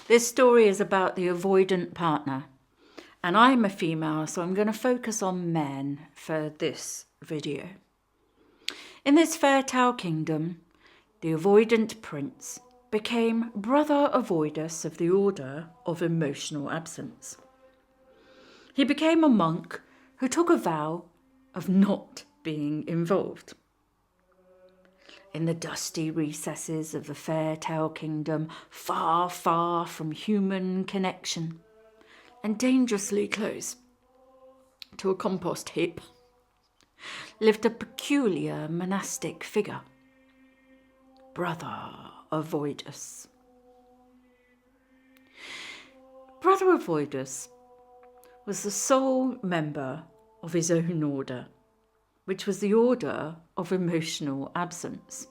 This story is about the avoidant partner. And I'm a female, so I'm going to focus on men for this video. In this fairy tale kingdom, the avoidant prince became Brother Avoidius of the Order of Emotional Absence. He became a monk who took a vow of not being involved. In the dusty recesses of the fairy tale kingdom, far, far from human connection, and dangerously close to a compost heap, lived a peculiar monastic figure, Brother Avoidius. Brother Avoidius was the sole member of his own order, which was the Order of Emotional Absence.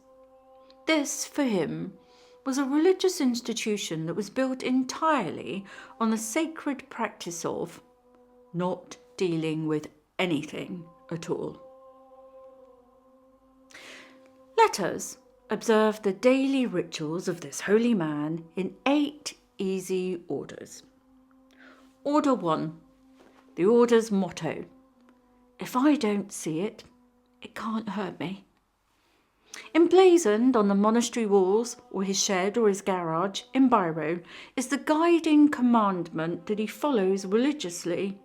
This, for him, was a religious institution that was built entirely on the sacred practice of not dealing with anything at all. Let us observe the daily rituals of this holy man in 8 easy orders. Order 1, the order's motto: if I don't see it, it can't hurt me. Emblazoned on the monastery walls or his shed or his garage in biro is the guiding commandment that he follows religiously: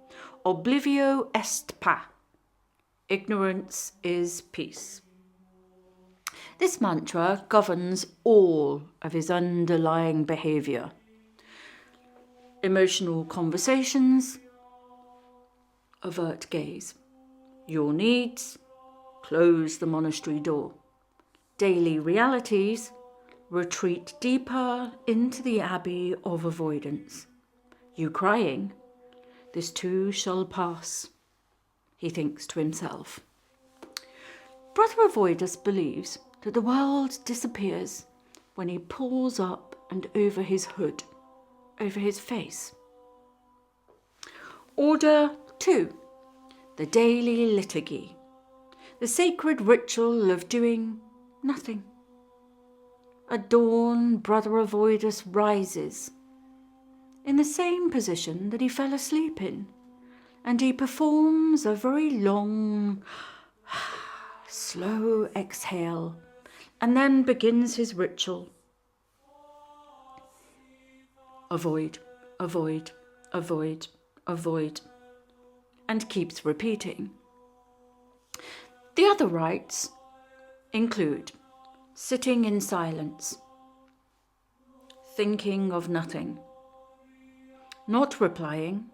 oblivio est pa, ignorance is peace. This mantra governs all of his underlying behaviour. Emotional conversations: avert gaze. Your needs: close the monastery door. Daily realities: retreat deeper into the abbey of avoidance. You crying? This too shall pass, he thinks to himself. Brother Avoidius believes that the world disappears when he pulls up and over his hood, over his face. Order 2, the daily liturgy, the sacred ritual of doing nothing. At dawn, Brother Avoidius rises in the same position that he fell asleep in, and he performs a very long, slow exhale, and then begins his ritual. Avoid, avoid, avoid, avoid, and keeps repeating. The other rites include sitting in silence, thinking of nothing, not replying,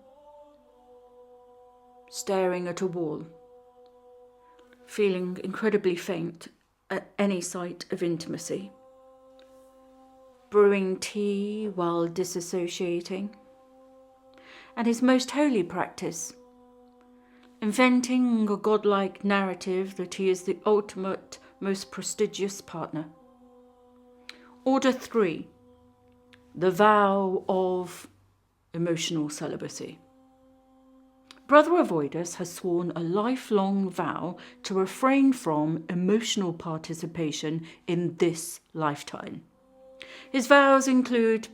staring at a wall, feeling incredibly faint at any sight of intimacy, brewing tea while disassociating, and his most holy practice, inventing a godlike narrative that he is the ultimate, most prestigious partner. Order 3, the vow of emotional celibacy. Brother Avoidius has sworn a lifelong vow to refrain from emotional participation in this lifetime. His vows include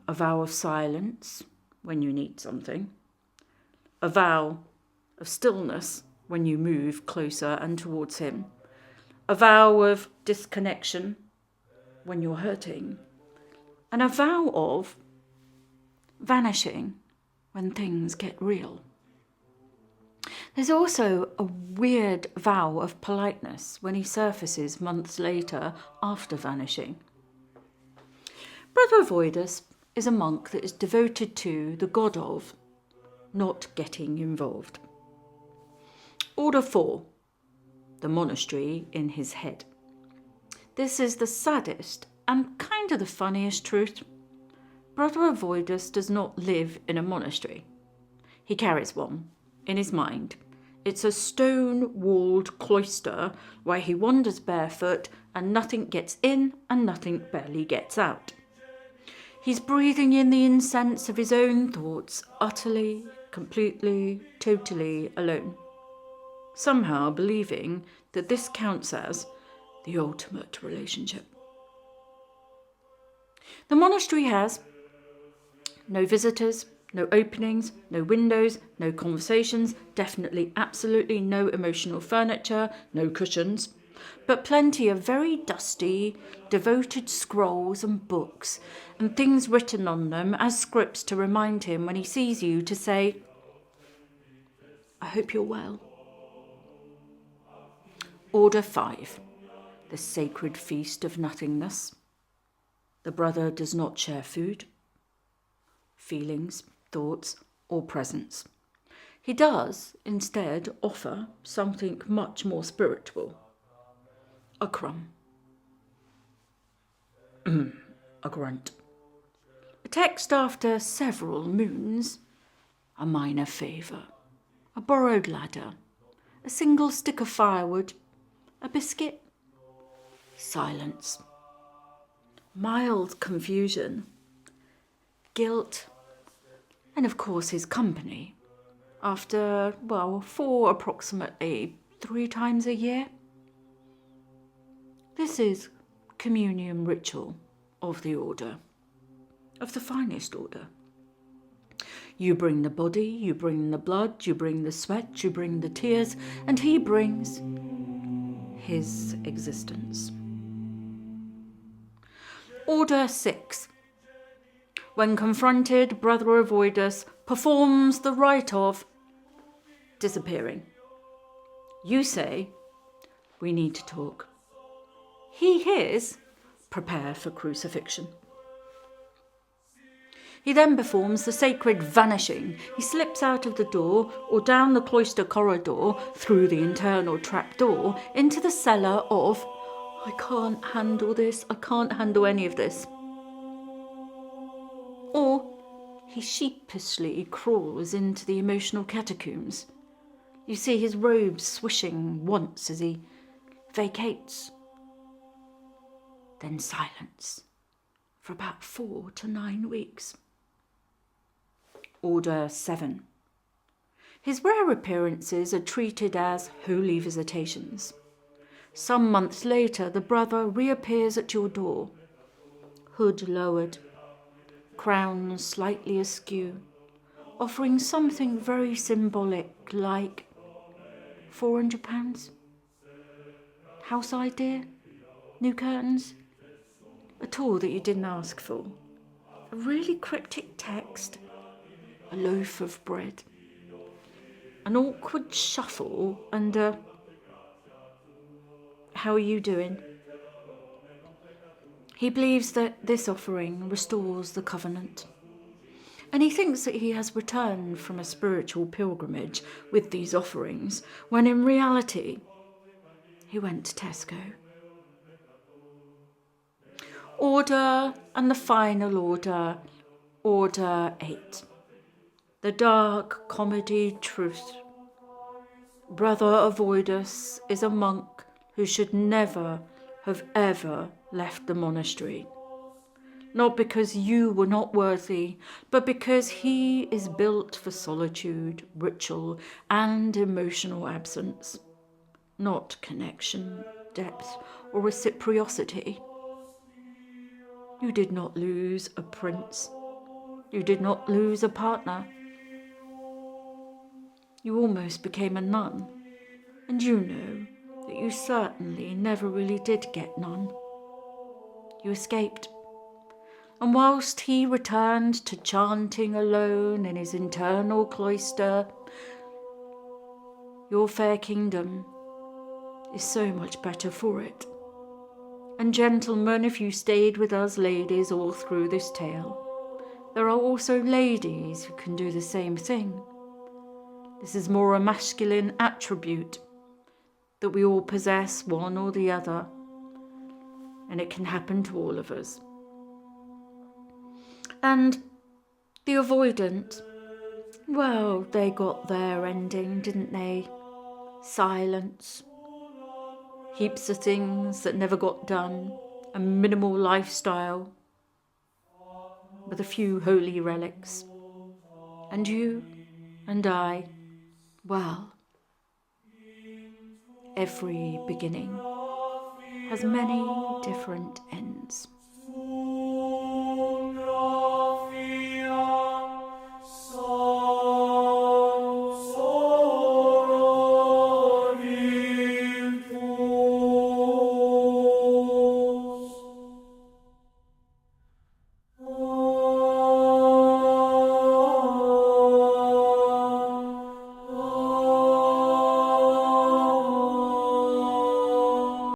a vow of silence when you need something, a vow of stillness when you move closer and towards him, a vow of disconnection when you're hurting, and a vow of vanishing when things get real. There's also a weird vow of politeness when he surfaces months later after vanishing. Brother Avoidius is a monk that is devoted to the god of not getting involved. Order 4, the monastery in his head. This is the saddest and kind of the funniest truth. Brother Avoidius does not live in a monastery. He carries one in his mind. It's a stone-walled cloister where he wanders barefoot and nothing gets in and nothing barely gets out. He's breathing in the incense of his own thoughts, utterly, completely, totally alone, somehow believing that this counts as the ultimate relationship. The monastery has No visitors, no openings, no windows, no conversations, definitely absolutely no emotional furniture, no cushions, but plenty of very dusty, devoted scrolls and books, and things written on them as scripts to remind him when he sees you to say, I hope you're well. Order 5. The sacred feast of nothingness. The brother does not share food, feelings, thoughts, or presents. He does, instead, offer something much more spiritual. A crumb. A grunt. A text after several moons. A minor favour. A borrowed ladder. A single stick of firewood. A biscuit. Silence. Mild confusion. Guilt. And of course his company. After, 4 approximately 3 times a year. This is communion ritual of the order, of the finest order. You bring the body, you bring the blood, you bring the sweat, you bring the tears, and he brings his existence. Order 6. When confronted, Brother Avoidius performs the rite of disappearing. You say, we need to talk. He hears, prepare for crucifixion. He then performs the sacred vanishing. He slips out of the door or down the cloister corridor, through the internal trapdoor, into the cellar of, I can't handle this, I can't handle any of this. Or he sheepishly crawls into the emotional catacombs. You see his robes swishing once as he vacates. Then silence for about 4 to 9 weeks. Order 7. His rare appearances are treated as holy visitations. Some months later, the brother reappears at your door, hood lowered, crown slightly askew, offering something very symbolic like £400. House idea? New curtains? A tour that you didn't ask for. A really cryptic text. A loaf of bread. An awkward shuffle and how are you doing? He believes that this offering restores the covenant. And he thinks that he has returned from a spiritual pilgrimage with these offerings, when in reality, he went to Tesco. Order and the final order, Order 8. The dark comedy truth. Brother Avoidius is a monk who should never have ever left the monastery. Not because you were not worthy, but because he is built for solitude, ritual, and emotional absence. Not connection, depth, or reciprocity. You did not lose a prince. You did not lose a partner. You almost became a nun, and you know that you certainly never really did get none. You escaped, and whilst he returned to chanting alone in his internal cloister, your fair kingdom is so much better for it. And gentlemen, if you stayed with us ladies all through this tale, there are also ladies who can do the same thing. This is more a masculine attribute, that we all possess one or the other, and it can happen to all of us. And the avoidant, well, they got their ending, didn't they? Silence. Heaps of things that never got done, a minimal lifestyle with a few holy relics. And you and I, well, every beginning has many different ends.